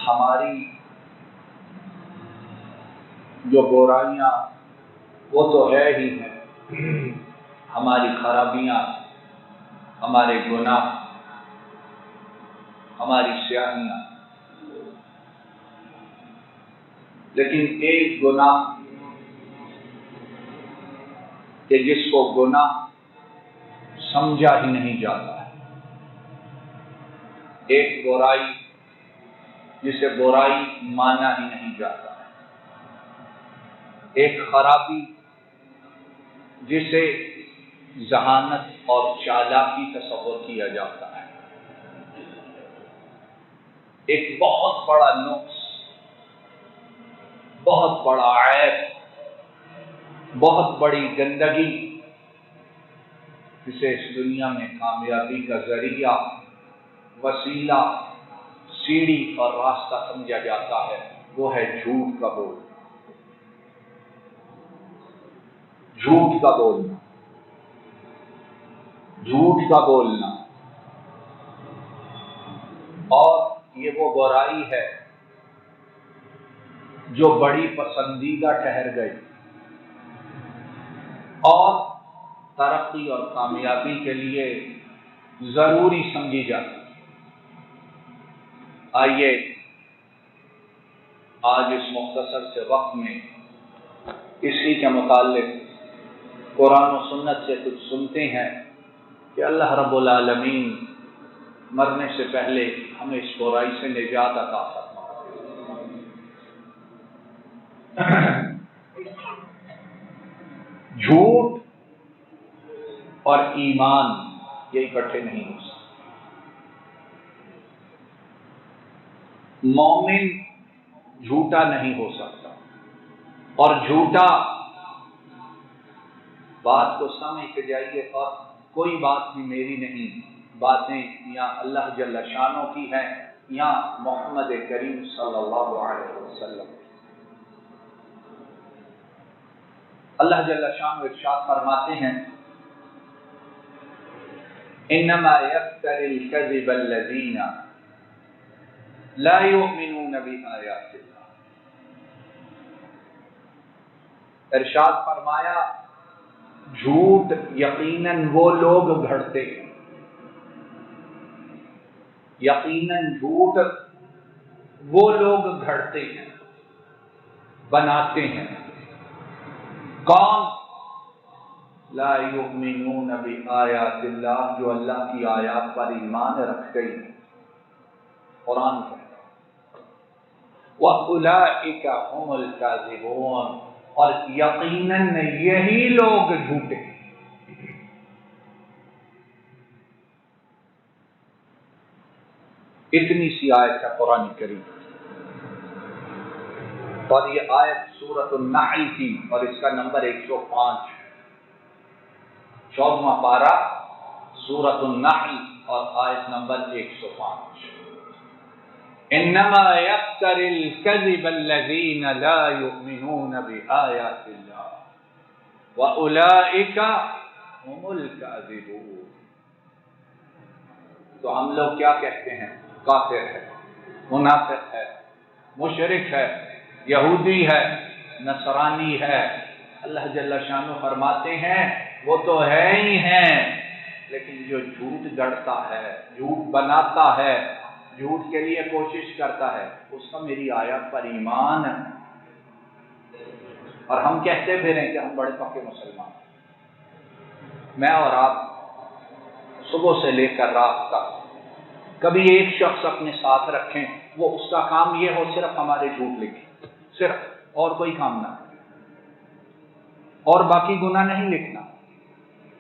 ہماری جو برائیاں وہ تو ہے ہی ہیں، ہماری خرابیاں، ہمارے گناہ، ہماری سیاہیاں، لیکن ایک گناہ کہ جس کو گناہ سمجھا ہی نہیں جاتا ہے، ایک برائی جسے برائی مانا ہی نہیں جاتا ہے، ایک خرابی جسے ذہانت اور چالاکی تصور کیا جاتا ہے، ایک بہت بڑا نقص، بہت بڑا عیب، بہت بڑی گندگی جسے اس دنیا میں کامیابی کا ذریعہ، وسیلہ، سیڑھی اور راستہ سمجھا جاتا ہے، وہ ہے جھوٹ کا بولنا۔ جھوٹ کا بولنا، جھوٹ کا بولنا، اور یہ وہ برائی ہے جو بڑی پسندیدہ ٹھہر گئی اور ترقی اور کامیابی کے لیے ضروری سمجھی جاتی ہے۔ آئیے آج اس مختصر سے وقت میں اسی کے متعلق قرآن و سنت سے کچھ سنتے ہیں کہ اللہ رب العالمین مرنے سے پہلے ہمیں اس برائی سے نجات عطا فرمائے۔ جھوٹ اور ایمان یہ اکٹھے نہیں ہو سکتے۔ مومن جھوٹا نہیں ہو سکتا، اور جھوٹا، بات کو سمجھ کے جائیے، اور کوئی بات بھی میری نہیں، باتیں یا اللہ جل شانہ کی ہیں یا محمد کریم صلی اللہ علیہ وسلم۔ اللہ جل شانہ ارشاد فرماتے ہیں انما یفتری الکذب الذین لا یؤمنون بآیات اللہ۔ ارشاد فرمایا جھوٹ یقیناً وہ لوگ گھڑتے ہیں، یقیناً جھوٹ وہ لوگ گھڑتے ہیں، بناتے ہیں۔ کون؟ لا یؤمنون بآیات اللہ، جو اللہ کی آیات پر ایمان رکھ گئی، قرآن ہے۔ وَأُولَئِكَ هُمُ الْكَاذِبُونَ، اور یقیناً یہی لوگ جھوٹے ہیں۔ اتنی سی آیت ہے قرآن کریم، اور یہ آیت سورۃ النحل کی، اور اس کا نمبر 105، 14واں پارہ سورۃ النحل اور آیت نمبر 105۔ انما یفتر الکذب الذین لا یؤمنون بآیات اللہ واولئک هم الکاذبون۔ تو ہم لوگ کیا کہتے ہیں؟ کافر ہے، منافق ہے، مشرک ہے، یہودی ہے، نصرانی ہے۔ اللہ جل شانہ فرماتے ہیں وہ تو ہے ہی ہیں، لیکن جو جھوٹ گڑتا ہے، جھوٹ بناتا ہے، جھوٹ کے لیے کوشش کرتا ہے، اس کا میری آیات پر ایمان ہے۔ اور ہم کہتے پھریں کہ ہم بڑے پکے مسلمان ہیں۔ میں اور آپ صبح سے لے کر رات تک کبھی ایک شخص اپنے ساتھ رکھیں، وہ اس کا کام یہ ہو صرف ہمارے جھوٹ لکھیں، صرف، اور کوئی کام نہ، اور باقی گناہ نہیں لکھنا،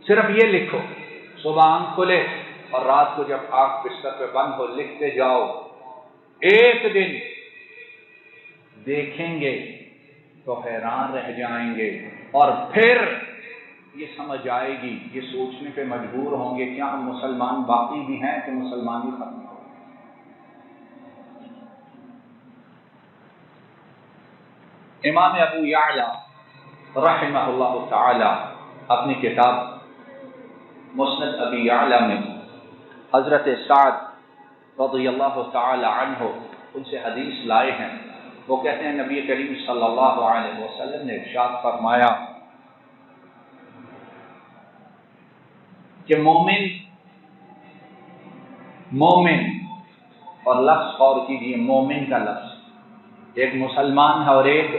صرف یہ لکھو، صبح آنکھ کھلے اور رات کو جب آنکھ بستر پہ بند ہو لکھتے جاؤ۔ ایک دن دیکھیں گے تو حیران رہ جائیں گے، اور پھر یہ سمجھ آئے گی، یہ سوچنے پہ مجبور ہوں گے کیا ہم مسلمان باقی بھی ہیں کہ مسلمان ہی ختم ہو گئے۔ امام ابو یعلا رحمہ اللہ تعالی اپنی کتاب مسند ابی یعلا میں حضرت سعد رضی اللہ تعالی عنہ ان سے حدیث لائے ہیں، وہ کہتے ہیں نبی کریم صلی اللہ علیہ وسلم نے ارشاد فرمایا کہ مومن اور لفظ غور کیجیے، مومن کا لفظ، ایک مسلمان ہے اور ایک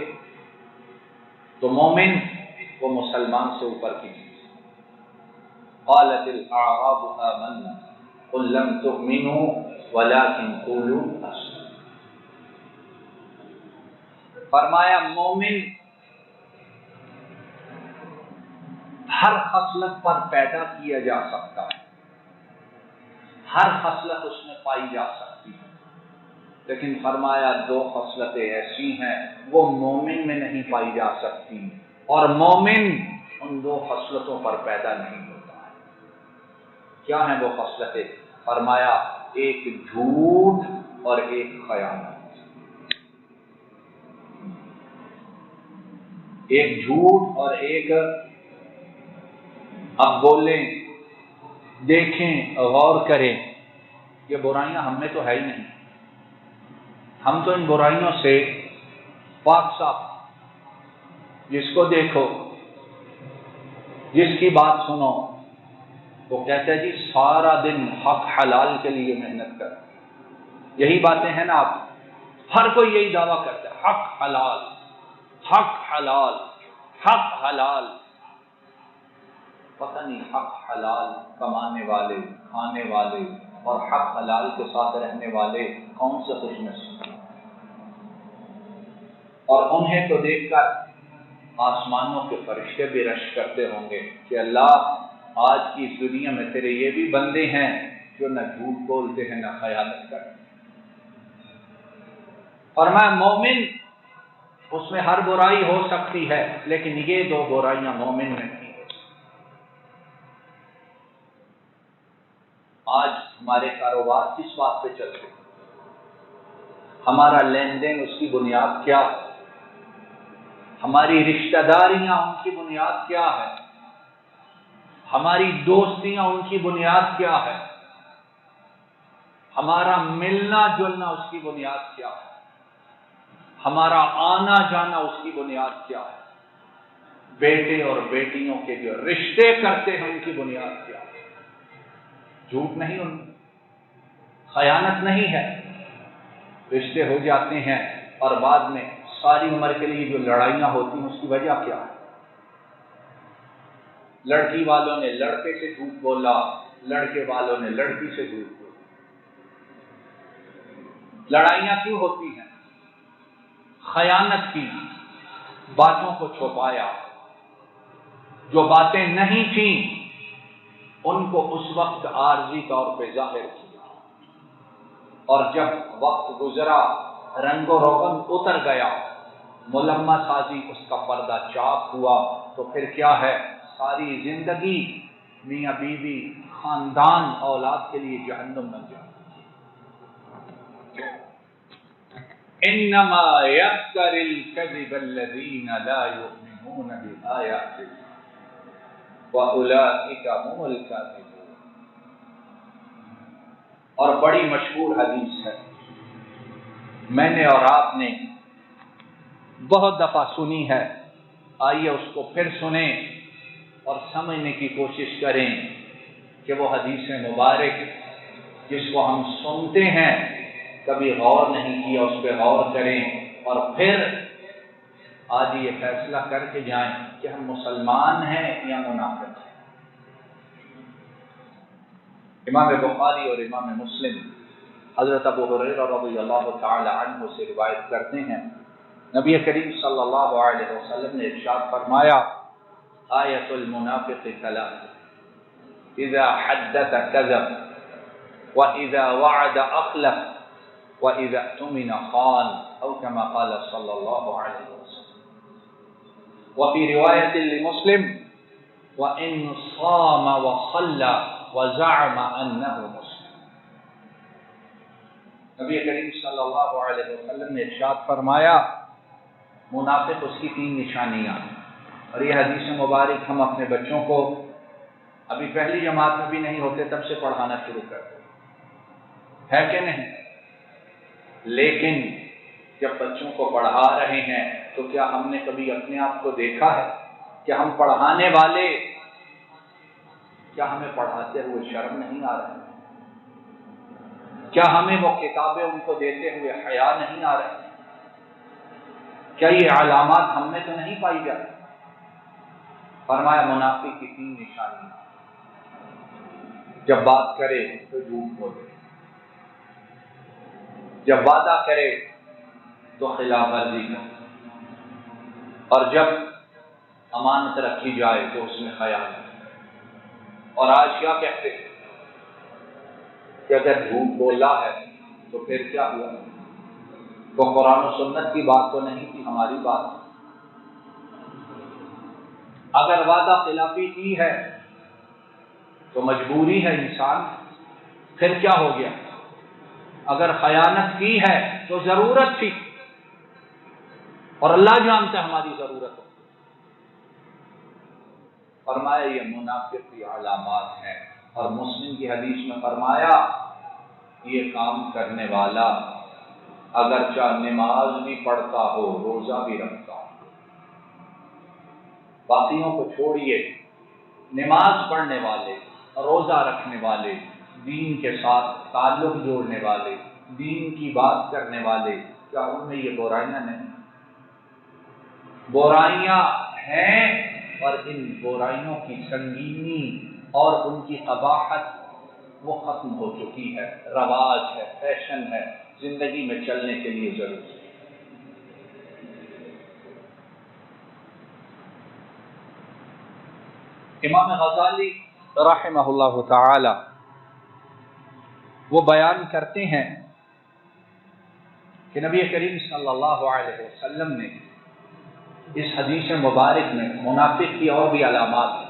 تو مومن وہ مسلمان سے اوپر کی چیز۔ قالت الاعراب آمنا قل لم تؤمنوا ولكن قولوا اسلمنا۔ فرمایا مومن ہر خصلت پر پیدا کیا جا سکتا ہے، ہر خصلت اس میں پائی جا سکتی ہے، لیکن فرمایا دو خصلتیں ایسی ہیں وہ مومن میں نہیں پائی جا سکتی، اور مومن ان دو خصلتوں پر پیدا نہیں ہوتا ہے۔ کیا ہیں وہ خصلتیں؟ فرمایا ایک جھوٹ اور ایک خیانت۔ ایک جھوٹ اور ایک، اب بولیں، دیکھیں، غور کریں، یہ برائیاں ہم میں تو ہے ہی نہیں، ہم تو ان برائیوں سے پاک صاف۔ جس کو دیکھو، جس کی بات سنو، وہ کہتا ہے جی سارا دن حق حلال کے لیے محنت کر۔ یہی باتیں ہیں نا، آپ ہر کوئی یہی دعویٰ کرتا ہے، حق حلال، حق حلال، حق حلال۔ پتہ نہیں حق حلال کمانے والے، کھانے والے اور حق حلال کے ساتھ رہنے والے کون سے خوش نصیب ہیں، اور انہیں تو دیکھ کر آسمانوں کے فرشتے بھی رشک کرتے ہوں گے کہ اللہ آج کی اس دنیا میں تیرے یہ بھی بندے ہیں جو نہ جھوٹ بولتے ہیں نہ خیانت کرتے ہیں۔ فرمایا مومن اس میں ہر برائی ہو سکتی ہے، لیکن یہ دو برائیاں مومن میں نہیں۔ آج ہمارے کاروبار کس بات پہ چلتے ہیں؟ ہمارا لین دین اس کی بنیاد کیا ہے؟ ہماری رشتہ داریاں ان کی بنیاد کیا ہے؟ ہماری دوستیاں ان کی بنیاد کیا ہے؟ ہمارا ملنا جلنا اس کی بنیاد کیا ہے؟ ہمارا آنا جانا اس کی بنیاد کیا ہے؟ بیٹے اور بیٹیوں کے جو رشتے کرتے ہیں ان کی بنیاد کیا ہے؟ جھوٹ نہیں، ان خیانت نہیں ہے۔ رشتے ہو جاتے ہیں اور بعد میں ساری عمر کے لیے جو لڑائیاں ہوتی ہیں اس کی وجہ کیا ہے؟ لڑکی والوں نے لڑکے سے جھوٹ بولا، لڑکے والوں نے لڑکی سے جھوٹ بولا۔ لڑائیاں کیوں ہوتی ہیں؟ خیانت کی، باتوں کو چھپایا، جو باتیں نہیں تھیں ان کو اس وقت عارضی طور پہ ظاہر کیا، اور جب وقت گزرا، رنگ و روغن اتر گیا، ملمہ سازی اس کا پردہ چاک ہوا، تو پھر کیا ہے؟ ساری زندگی میاں بیوی، خاندان، اولاد کے لیے جہنم بن جاتی۔ انما یفتر الکذب الذین لا یؤمنون بآیات اللہ وَأُولَٰئِكَ هُمُ الْكَاذِبُونَ۔ اور بڑی مشہور حدیث ہے، میں نے اور آپ نے بہت دفعہ سنی ہے، آئیے اس کو پھر سنیں اور سمجھنے کی کوشش کریں کہ وہ حدیث مبارک جس کو ہم سنتے ہیں کبھی غور نہیں کیا، اس پہ غور کریں اور پھر آج یہ فیصلہ کر کے جائیں کہ ہم مسلمان ہیں یا منافق ہیں۔ امام بخاری اور امام مسلم حضرت ابو ہریرہ رضی اللہ تعالی عنہ سے روایت کرتے ہیں، نبی کریم صلی اللہ علیہ وسلم نے ارشاد فرمایا، آیت المنافق ثلاث، اذا حدث کذب، واذا وعد اخلف، واذا اؤتمن خان، او كما قال صلی اللہ علیہ وسلم۔ وفي رواية لمسلم وإن صام وصلى وزعم أنه مسلم۔ نبی کریم صلی اللہ علیہ وسلم نے ارشاد فرمایا، منافق اس کی تین نشانیاں، اور یہ حدیث مبارک ہم اپنے بچوں کو ابھی پہلی جماعت میں بھی نہیں ہوتے تب سے پڑھانا شروع کرتے ہیں، ہے کہ نہیں؟ لیکن جب بچوں کو پڑھا رہے ہیں تو کیا ہم نے کبھی اپنے آپ کو دیکھا ہے کہ ہم پڑھانے والے کیا ہمیں پڑھاتے ہوئے شرم نہیں آ رہی؟ کیا ہمیں وہ کتابیں ان کو دیتے ہوئے حیا نہیں آ رہی؟ کیا یہ علامات ہم میں تو نہیں پائی جاتی؟ فرمایا منافق کی 3 نشانیاں، جب بات کرے تو جھوٹ بولے، جب وعدہ کرے تو خلاف ورزی کرے، اور جب امانت رکھی جائے تو اس میں خیانت۔ اور آج کیا کہتے ہیں کہ اگر جھوٹ بولا ہے تو پھر کیا ہوا؟ وہ قرآن و سنت کی بات تو نہیں تھی، ہماری بات۔ اگر وعدہ خلافی کی ہے تو مجبوری ہے انسان، پھر کیا ہو گیا؟ اگر خیانت کی ہے تو ضرورت تھی، اور اللہ جانتا ہے ہماری ضرورت ہے۔ فرمایا یہ منافق کی علامات ہیں، اور مسلم کی حدیث میں فرمایا یہ کام کرنے والا اگرچہ نماز بھی پڑھتا ہو، روزہ بھی رکھتا ہو، باقیوں کو چھوڑیے، نماز پڑھنے والے، روزہ رکھنے والے، دین کے ساتھ تعلق جوڑنے والے، دین کی بات کرنے والے، کیا ان میں یہ برائیاں نہیں؟ برائیاں ہیں، اور ان برائیوں کی سنگینی اور ان کی قباحت وہ ختم ہو چکی ہے، رواج ہے، فیشن ہے، زندگی میں چلنے کے لیے ضروری ہے۔ امام غزالی رحمہ اللہ تعالی وہ بیان کرتے ہیں کہ نبی کریم صلی اللہ علیہ وسلم نے اس حدیث مبارک میں منافق کی اور بھی علامات ہیں،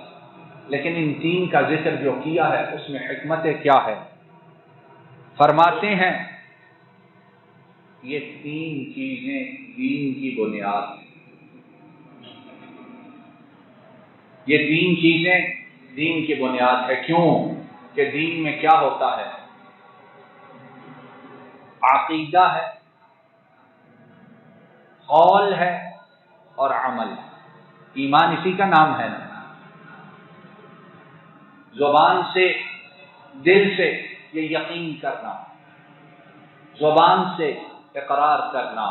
لیکن ان 3 کا ذکر جو کیا ہے اس میں حکمت کیا ہے؟ فرماتے ہیں یہ 3 چیزیں دین کی بنیاد ہیں، یہ 3 چیزیں دین کی بنیاد ہے۔ کیوں کہ دین میں کیا ہوتا ہے؟ عقیدہ ہے، قول ہے، اور عمل ہے۔ ایمان اسی کا نام ہے نا۔ زبان سے، دل سے یہ یقین کرنا، زبان سے اقرار کرنا،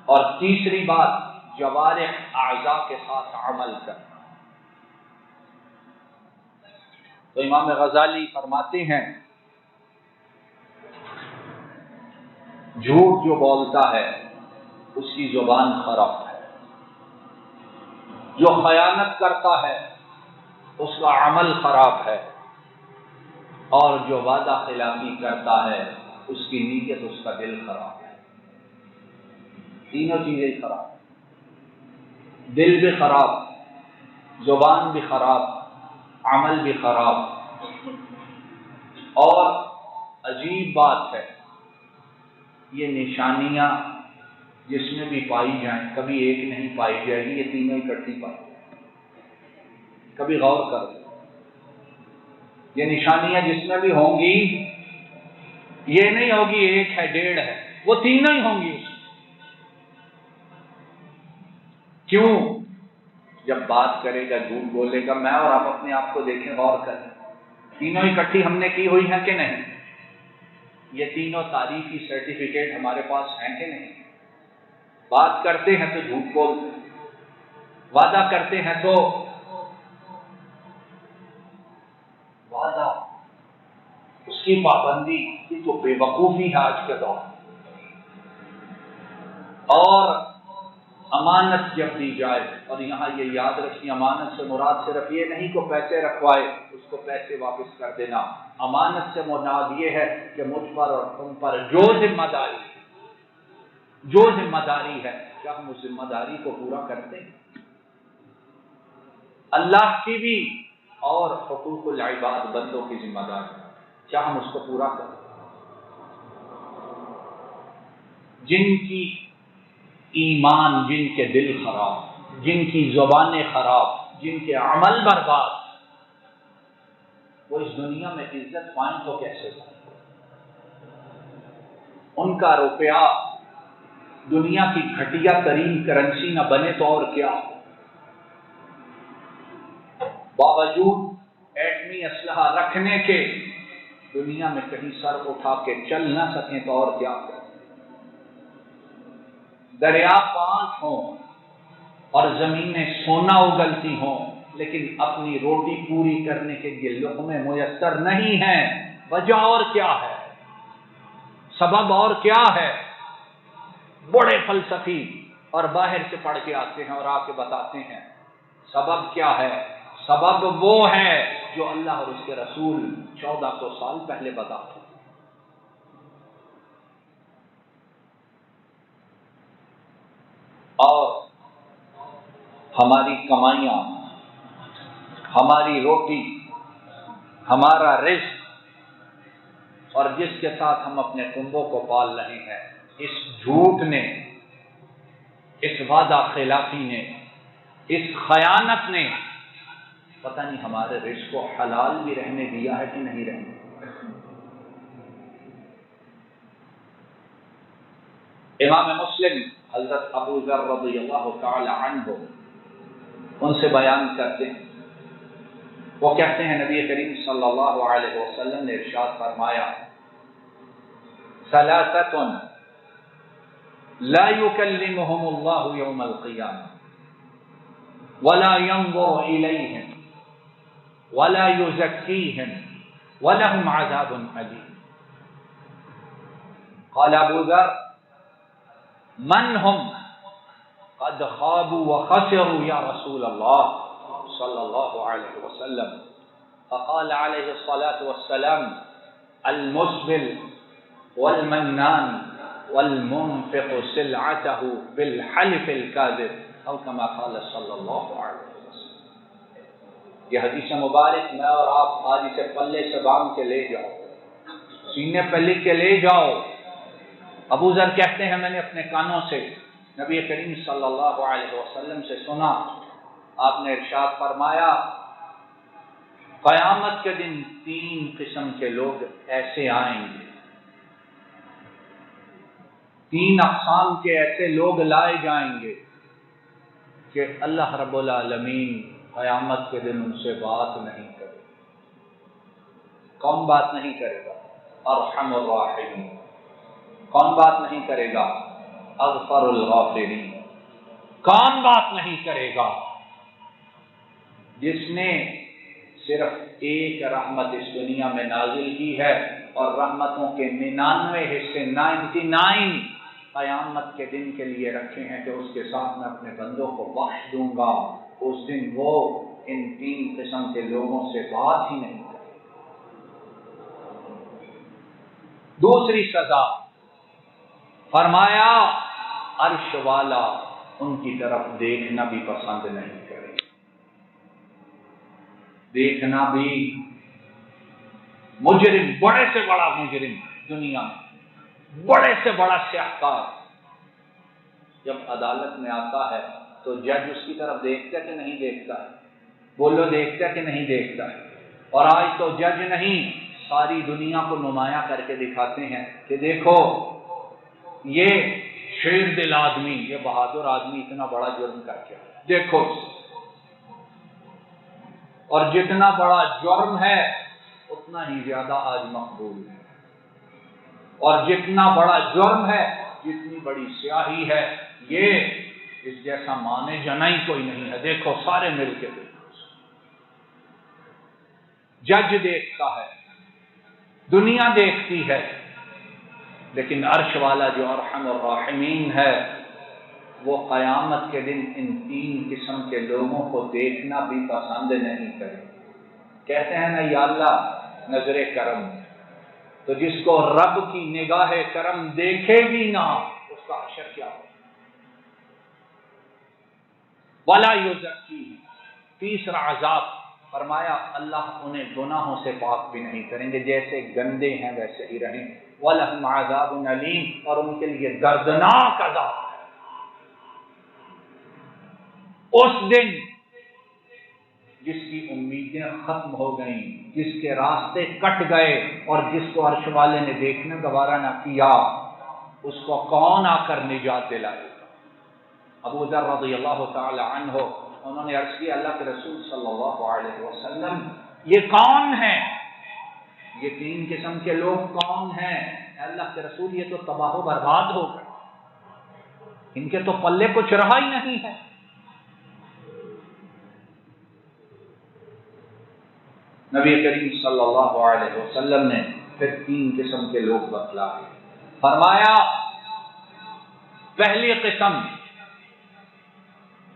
اور تیسری بات جوارح اعضاء کے ساتھ عمل کرنا۔ تو امام غزالی فرماتے ہیں جھوٹ جو بولتا ہے اس کی زبان خراب ہے، جو خیانت کرتا ہے اس کا عمل خراب ہے، اور جو وعدہ خلافی کرتا ہے اس کی نیت، اس کا دل خراب ہے۔ تینوں چیزیں خراب، دل بھی خراب، زبان بھی خراب، عمل بھی خراب۔ اور عجیب بات ہے، یہ نشانیاں جس میں بھی پائی جائیں کبھی ایک نہیں پائی جائے گی، یہ تینوں اکٹھی پائی جائیں۔ کبھی غور کرو، یہ نشانیاں جس میں بھی ہوں گی یہ نہیں ہوگی 1 ہے 1.5 ہے، وہ تینوں ہی ہوں گی اس میں۔ کیوں؟ جب بات کرے گا جھوٹ بولے گا، میں اور آپ اپنے آپ کو دیکھیں، غور کریں، تینوں اکٹھی ہم نے کی ہوئی ہیں کہ نہیں؟ یہ تینوں تاریخی سرٹیفکیٹ ہمارے پاس ہیں کہ نہیں؟ بات کرتے ہیں تو جھوٹ بولتے ہیں، وعدہ کرتے ہیں تو وعدہ اس کی پابندی، یہ تو بے وقوفی ہے آج کے دور میں۔ اور امانت جب دی جائے، اور یہاں یہ یاد رکھیں امانت سے مراد صرف یہ نہیں کہ پیسے رکھوائے اس کو پیسے واپس کر دینا، امانت سے مراد یہ ہے کہ مجھ پر اور تم پر جو ذمہ داری ہے کیا ہم اس ذمہ داری کو پورا کرتے ہیں؟ اللہ کی بھی اور حقوق العباد بندوں کی ذمہ داری کیا ہم اس کو پورا کریں؟ جن کی ایمان، جن کے دل خراب، جن کی زبانیں خراب، جن کے عمل برباد، وہ اس دنیا میں عزت پائیں تو کیسے پائیں؟ ان کا روپیہ دنیا کی گھٹیا ترین کرنسی نہ بنے تو اور کیا، باوجود ایٹمی اسلحہ رکھنے کے دنیا میں کہیں سر اٹھا کے چل نہ سکیں تو اور کیا، دریا 5 ہوں اور زمینیں سونا اگلتی ہوں لیکن اپنی روٹی پوری کرنے کے لیے لقمے میسر نہیں ہیں، وجہ اور کیا ہے، سبب اور کیا ہے؟ بڑے فلسفی اور باہر سے پڑھ کے آتے ہیں اور آ کے بتاتے ہیں سبب کیا ہے۔ سبب وہ ہے جو اللہ اور اس کے رسول 1400 سال پہلے بتاتے ہیں۔ اور ہماری کمائیاں، ہماری روٹی، ہمارا رزق اور جس کے ساتھ ہم اپنے کنبوں کو پال رہے ہیں، اس جھوٹ نے، اس وعدہ خلافی نے، اس خیانت نے پتہ نہیں ہمارے رزق کو حلال بھی رہنے دیا ہے کہ نہیں رہنے۔ امام مسلم حضرت ابو ذر رضی اللہ تعالی عنہ ان سے بیان کرتے ہیں، وہ کہتے ہیں نبی کریم صلی اللہ علیہ وسلم نے ارشاد فرمایا، ثلاثۃ لا يكلمهم الله يوم القيامة ولا ينظر إليهم ولا يزكيهم ولهم عذاب أليم۔ قال ابو ذر من هم؟ قد خابوا وخسروا يا رسول الله صلى الله عليه وسلم۔ فقال عليه الصلاة والسلام المسبل والمنان والمنفق سلعته بالحلف الكاذب او كما قال صلی اللہ علیہ وسلم۔ یہ حدیث مبارک میں اور آپ آج اسے پلے سے باندھ کے لے جاؤ، سینے پہ لکھ کے لے جاؤ۔ ابو ذر کہتے ہیں میں نے اپنے کانوں سے نبی کریم صلی اللہ علیہ وسلم سے سنا، آپ نے ارشاد فرمایا قیامت کے دن 3 قسم کے لوگ ایسے آئیں گے، 3 اقسام کے ایسے لوگ لائے جائیں گے کہ اللہ رب العالمین قیامت کے دن ان سے بات نہیں کرے۔ کون بات نہیں کرے گا؟ ارحم الراحمین۔ کون بات نہیں کرے گا؟ اغفر الغافرین۔ کون بات نہیں کرے گا؟ جس نے صرف ایک رحمت اس دنیا میں نازل کی ہے اور رحمتوں کے 99 حصے 99 قیامت کے دن کے لیے رکھے ہیں کہ اس کے ساتھ میں اپنے بندوں کو بخش دوں گا، اس دن وہ ان 3 قسم کے لوگوں سے بات ہی نہیں کرے۔ دوسری سزا فرمایا عرش والا ان کی طرف دیکھنا بھی پسند نہیں کرے، دیکھنا بھی۔ مجرم، بڑے سے بڑا مجرم دنیا میں، بڑے سے بڑا سیاہکار جب عدالت میں آتا ہے تو جج اس کی طرف دیکھتا کہ نہیں دیکھتا ہے؟ بولو دیکھتا کہ نہیں دیکھتا ہے؟ اور آج تو جج نہیں، ساری دنیا کو نمایاں کر کے دکھاتے ہیں کہ دیکھو یہ شیر دل آدمی، یہ بہادر آدمی اتنا بڑا جرم کر کے دیکھو، اور جتنا بڑا جرم ہے اتنا ہی زیادہ آج مقبول ہے، اور جتنا بڑا جرم ہے، جتنی بڑی سیاہی ہے، یہ اس جیسا مانے جنائی کوئی نہیں ہے۔ دیکھو سارے مل کے دیکھو، جج دیکھتا ہے، دنیا دیکھتی ہے، لیکن عرش والا جو ارحم الراحمین ہے وہ قیامت کے دن ان 3 قسم کے لوگوں کو دیکھنا بھی پسند نہیں کرے۔ کہتے ہیں نا یا اللہ نظر کرم، تو جس کو رب کی نگاہ کرم دیکھے بھی نہ اس کا حشر کیا ہو۔ ولا یزکی، تیسرا عذاب فرمایا اللہ انہیں گناہوں سے پاک بھی نہیں کریں گے، جیسے گندے ہیں ویسے ہی رہیں۔ وَلَهُمْ عَذَابٌ أَلِيمٌ، اور ان کے لیے دردناک عذاب ہے۔ اس دن جس کی امیدیں ختم ہو گئیں، جس کے راستے کٹ گئے اور جس کو عرش والے نے دیکھنا گوارا نہ کیا، اس کو کون آ کر نجات دلائے گا؟ ابو ذر رضی اللہ تعالی عنہ انہوں نے عرض کیا اللہ کے رسول صلی اللہ علیہ وسلم یہ کون ہیں؟ یہ تین قسم کے لوگ کون ہیں؟ اللہ کے رسول یہ تو تباہ و برباد ہو گئے، ان کے تو پلے کچھ رہا ہی نہیں ہے۔ نبی کریم صلی اللہ علیہ وسلم نے پھر تین قسم کے لوگ بتلائے، فرمایا پہلی قسم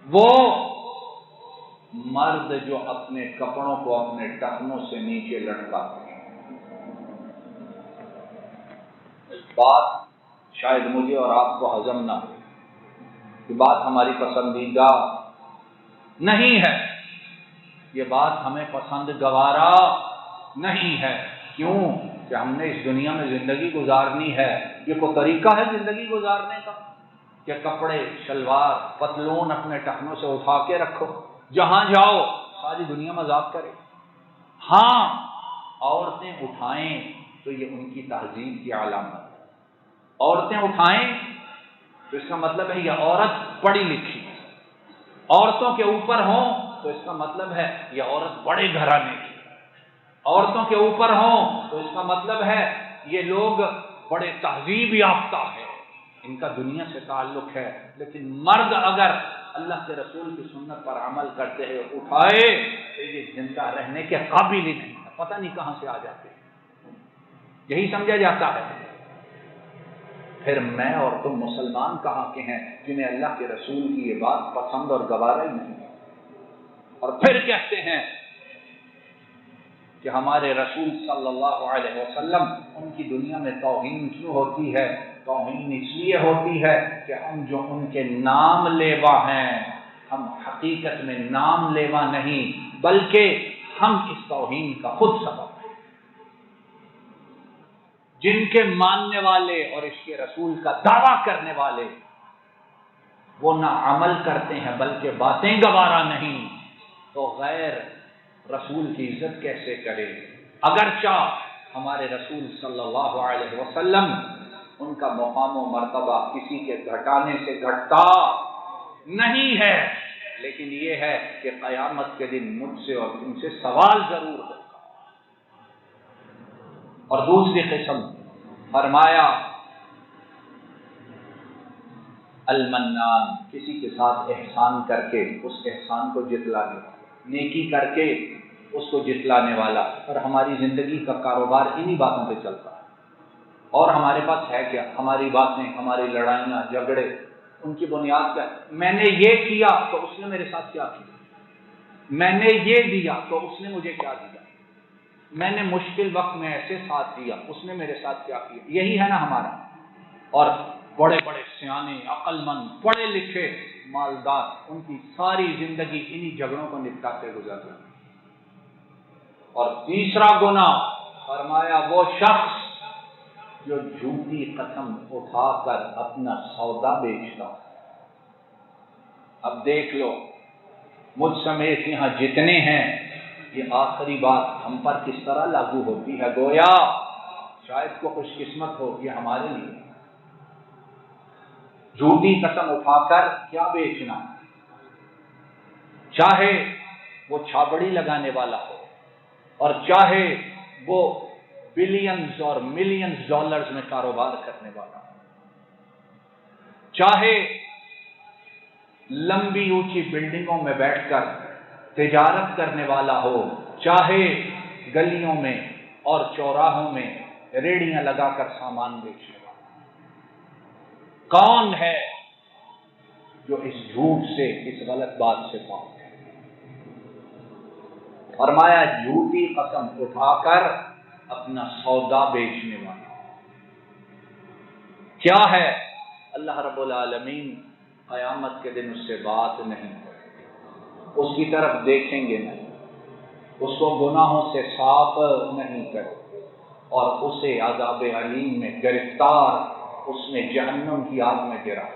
وہ مرد جو اپنے کپڑوں کو اپنے ٹخنوں سے نیچے لٹکاتے ہیں۔ بات شاید مجھے اور آپ کو ہضم نہ ہو، یہ بات ہماری پسندیدہ نہیں ہے، یہ بات ہمیں پسند گوارا نہیں ہے۔ کیوں کہ ہم نے اس دنیا میں زندگی گزارنی ہے، یہ کوئی طریقہ ہے زندگی گزارنے کا کہ کپڑے شلوار پتلون اپنے ٹخنوں سے اٹھا کے رکھو، جہاں جاؤ ساری دنیا مذاق کرے؟ ہاں عورتیں اٹھائیں تو یہ ان کی تہذیب کی علامت ہے، عورتیں اٹھائیں تو اس کا مطلب ہے یہ عورت پڑھی لکھی، عورتوں کے اوپر ہوں تو اس کا مطلب ہے یہ عورت بڑے گھرانے کی، عورتوں کے اوپر ہوں تو اس کا مطلب ہے یہ لوگ بڑے تہذیب یافتہ ہیں، ان کا دنیا سے تعلق ہے۔ لیکن مرد اگر اللہ کے رسول کی سنت پر عمل کرتے ہیں اٹھائے تو یہ زندہ رہنے کے قابل ہی نہیں ہے، پتہ نہیں کہاں سے آ جاتے ہیں، یہی سمجھا جاتا ہے۔ پھر میں اور تم مسلمان کہاں کے ہیں جنہیں اللہ کے رسول کی یہ بات پسند اور گوارا ہی نہیں ہے، اور پھر کہتے ہیں کہ ہمارے رسول صلی اللہ علیہ وسلم ان کی دنیا میں توہین کیوں ہوتی ہے؟ توہین اس لیے ہوتی ہے کہ ہم جو ان کے نام لیوا ہیں، ہم حقیقت میں نام لیوا نہیں بلکہ ہم اس توہین کا خود سبب ہیں۔ جن کے ماننے والے اور اس کے رسول کا دعویٰ کرنے والے وہ نہ عمل کرتے ہیں بلکہ باتیں گوارا نہیں، تو غیر رسول کی عزت کیسے کرے؟ اگرچہ ہمارے رسول صلی اللہ علیہ وسلم ان کا مقام و مرتبہ کسی کے گھٹانے سے گھٹتا نہیں ہے، لیکن یہ ہے کہ قیامت کے دن مجھ سے اور تم سے سوال ضرور ہوگا۔ اور دوسری قسم فرمایا المنان، کسی کے ساتھ احسان کر کے اس احسان کو جتلانے والا، نیکی کر کے اس کو جتلانے والا۔ اور ہماری زندگی کا کاروبار انہی باتوں پہ چلتا ہے، اور ہمارے پاس ہے کیا؟ ہماری باتیں، ہماری لڑائیاں جھگڑے، ان کی بنیاد کیا؟ میں نے یہ کیا تو اس نے میرے ساتھ کیا کیا، میں نے یہ دیا تو اس نے مجھے کیا دیا، میں نے مشکل وقت میں ایسے ساتھ دیا اس نے میرے ساتھ کیا کیا، یہی ہے نا ہمارا۔ اور بڑے بڑے سیانے، عقل مند، پڑھے لکھے، مالدار، ان کی ساری زندگی انہی جھگڑوں کو نپٹاتے گزر رہے۔ اور تیسرا گناہ فرمایا وہ شخص جو جھوٹی قسم اٹھا کر اپنا سودا بیچتا۔ اب دیکھ لو مجھ سمیت یہاں جتنے ہیں، یہ آخری بات ہم پر کس طرح لاگو ہوتی ہے، گویا شاید کو خوش قسمت ہو یہ ہمارے لیے۔ جھوٹی قسم اٹھا کر کیا بیچنا، چاہے وہ چھابڑی لگانے والا ہو اور چاہے وہ بلینز اور ملینز ڈالرز میں کاروبار کرنے والا ہو، چاہے لمبی اونچی بلڈنگوں میں بیٹھ کر تجارت کرنے والا ہو، چاہے گلیوں میں اور چوراہوں میں ریڑیاں لگا کر سامان بیچنے والا۔ کون ہے جو اس جھوٹ سے، اس غلط بات سے پاک ہے؟ فرمایا جھوٹی قسم اٹھا کر اپنا سودا بیچنے والا۔ کیا ہے؟ اللہ رب العالمین قیامت کے دن اس سے بات نہیں کرے، اس کی طرف دیکھیں گے نہیں، اس کو گناہوں سے صاف نہیں کرے، اور اسے عذاب علیم میں گرفتار، اس نے جہنم کی آگ میں گرا۔